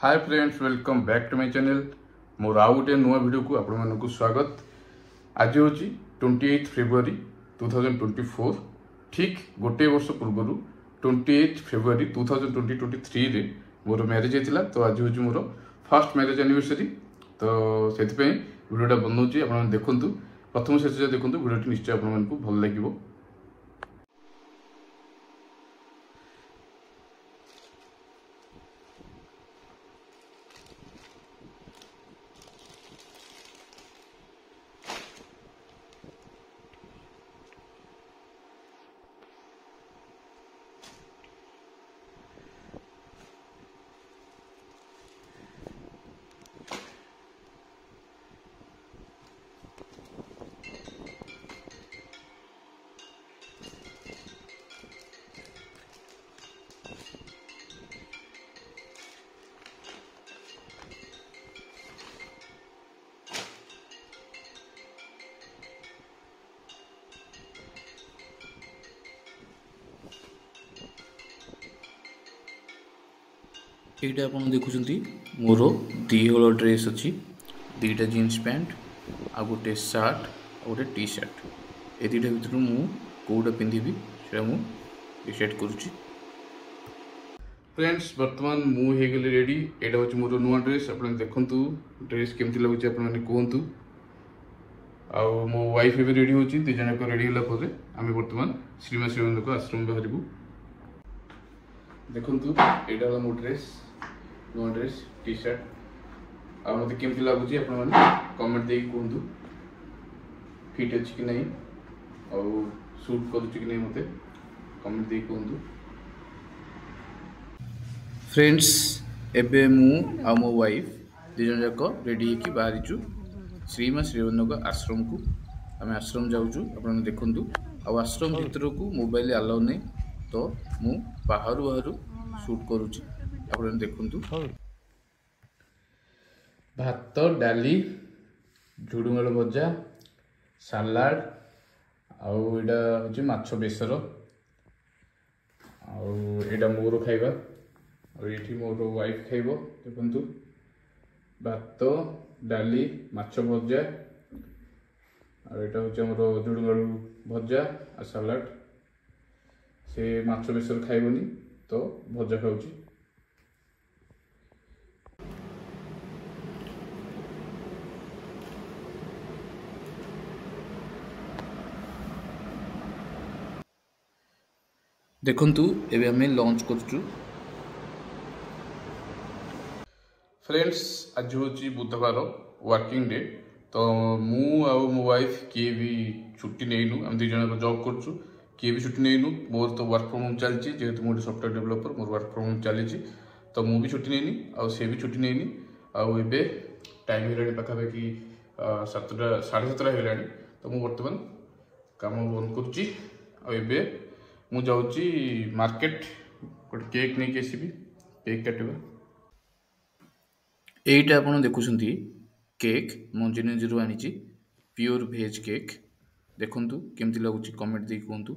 Hi friends, welcome back to my channel. मोर आउ गोटे नुआ वीडियो को आपण मानक स्वागत। आज हूँ 28 फेब्रुआरी 2024। ठीक गोटे वर्ष पूर्व 28 फेब्रुआरी 2023 रे मोर मैरिज होता। तो आज हूँ मोर फर्स्ट मैरिज एनिवर्सरी। तो से वीडियोटा बनाऊँगी, आप देखूँ प्रथम शेष देखूँ वीडियो निश्चय आपको भल लगे। এইটা আপনার দেখুছেন মোর দুইহল ড্রেস অছি, দুইটা জিন্স প্যান্ট আর গোटे শার্ট আর গোटे टी শার্ট। এই দুইটা ভিতর মু কোউটা পিঁধিবি সেটা মু ডিসাইড করছি। फ्रेंड्स बर्तमान मु हो गली रेडी। यहाँ हूँ मोर नुआ ड्रेस। आप देखु ड्रेस केमती लगुच आप कहतु। आउ मो वाइफ भी रेडी हो दुई जन रेडी होगा आम बर्तमान श्रीमा श्रीमंद को आश्रम बाहरबू। देखु यहाँ मो ड्रेस नुआ ड्रेस टी शर्ट आ मत केमती लगुच आप कमेंट दे कहतु। फिट अच्छी कि नहीं आउ सूट करुच्च कि नहीं मत कमेंट दे कहतु। फ्रेंड्स एबे मु आ मो वाइफ दुई जन जाक रेडी होकर बाहरीचु श्रीमा श्रीवन्नक आश्रम को। आम आश्रम जाऊँ आप देखु। आश्रम भीतर को मोबाइल अलाउ नहीं, तो मु बाहर बाहर शूट करुच्ची आप देखु। भात डाली झुडुंगल भजा सालाड आउटा हूँ माछ बेसर आउटा मोर खाइबा और ये मोर वाइफ खाइब। देखु भात डाली माछ भजा और यहाँ हूँ आमर झुडुंगल भजा आ सालाड। से माछ बेसर खाइबनी तो भजा खाऊँ। देखंतु एबे हमें लॉन्च करचु। फ्रेंड्स आज हूँ बुधवार वर्किंग डे। तो मु आ मो वाइफ किए भी छुट्टी नहींनु। आम दुई जन जॉब करचु, किए भी छुट्टी नहींनु। मोर तो वर्क फ्रॉम होम चलती, जेहेतु मुझे software developer more work from home चली। तो मु भी छुट्टी नहीं आ सी भी छुट्टी नहीं। आबे टाइम है पाखापाखि 7टा 7:30 है। तो मुझे बर्तमान काम बंद करुच्ची। आबे मु जाऊँगी मार्केट गोटे केक नहीं आसबि, केक काटवा। एटा आपन देखुछंती केक मंजिनेजरू आनीची प्योर वेज केक। देखंतु केमती लागुची कमेंट दे कहंतु।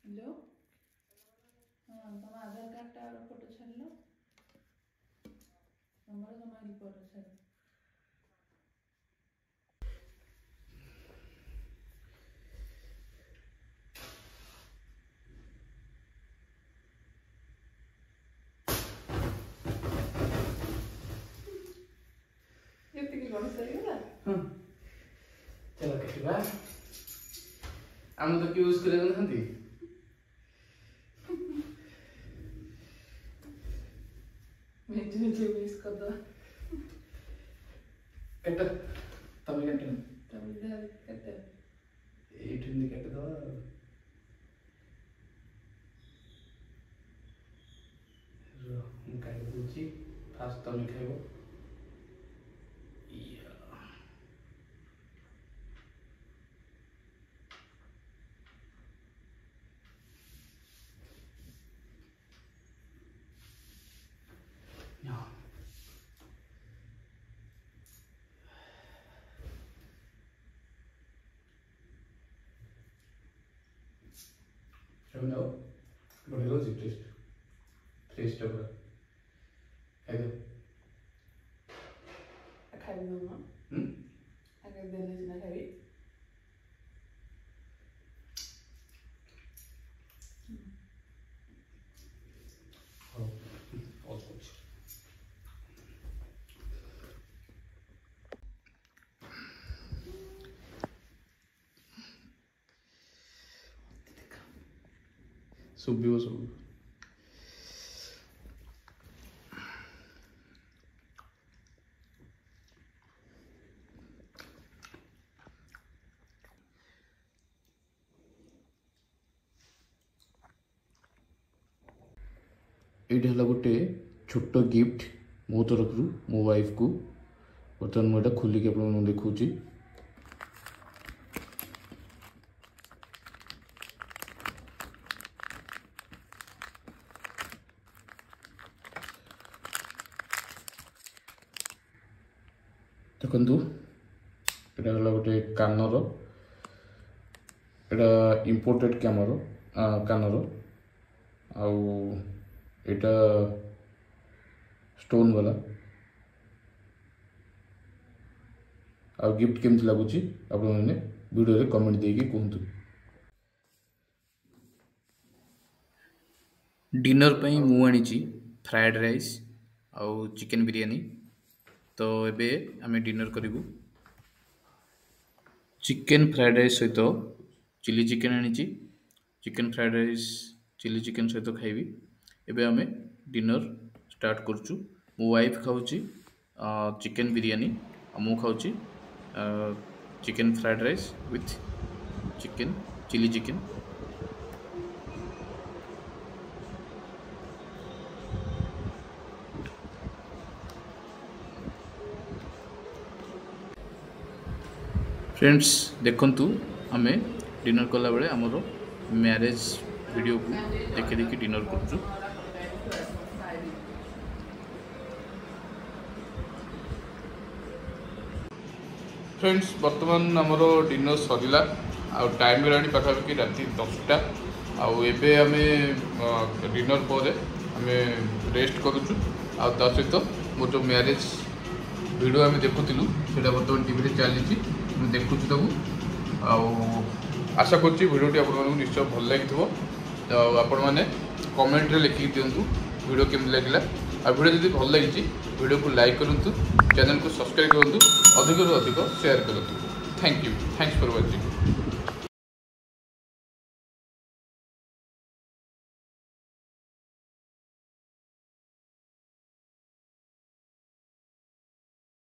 हेलो हाँ तुम आधार कार्ड टा फोटो छाड़लो नंबर तुम्हारी फोटो छाड़। चलो कटिबा हम तो यूज करे नथंती। मैं तुझे मिस कर दो कट तमे कट तब इधर करते एठिन कट दो। रो हम काट दूची फास्ट तमे खाइबो। Now, what is it? Taste of it. Hello. ଖାଇବି ମାମା ଆଗେ ଦେଲେ ସିନା ଖାଇବି। ଶୁଭିବ ସବୁ। ଏଇଟା ହେଲା ଗୋଟେ ଛୋଟ ଗିଫ୍ଟ ମୋ ତରଫରୁ ମୋ ୱାଇଫ୍କୁ। ବର୍ତ୍ତମାନ ମୁଁ ଏଇଟା ଖୋଲିକି ଆପଣଙ୍କୁ ଦେଖାଉଛି। ଦେଖନ୍ତୁ ଏଇଟା ହେଲା ଗୋଟେ କାନର, ଏଇଟା ଇମ୍ପୋର୍ଟେଡ୍ କାନର, ଆଉ ଏଇଟା ଷ୍ଟୋନ୍ वाला। ଆଉ गिफ्ट केमती लगुच आपने वीडियो कमेंट देके कहतु। डिनर पई मु आनी फ्राइड राइस आउ चिकन बिरयानी। तो एबे आमे डिनर करिबु। चिकन फ्राइड राइस सहित चिली चिकन आनी, chicken fried rice chili chicken सहित खाइबी। एबे आमे डिनर स्टार्ट करचु। मो वाइफ खाउची चिकन बिरयानी, मु खाउची chicken fried rice with chicken chilli chicken. Friends देखंतु आमे डिनर कला बेले हमरो मैरिज वीडियो को देखि देखि डिनर करचु। फ्रेंड्स वर्तमान आमर डिनर सरिला आ टाइम गलानी पाखापाखि राति 10टा। आबे आम डिनर पर आम रेस्ट करुचु। आ सहित मोर जो मैरिज वीडियो आम देखुलु से बर्तमान टीवी चली देखुँ तक। आशा करुँच वीडियोटी आप निश्चय भल लगी। आपण मैंने कमेंट लिखिक दिंतु वीडियो केमती लगे। आ वीडियो जब भल लगी वीडियो को लाइक करूँ, चैनल को सब्सक्राइब करूँ, अधिक अधिक शेयर करूँ। Thank you, thanks for watching.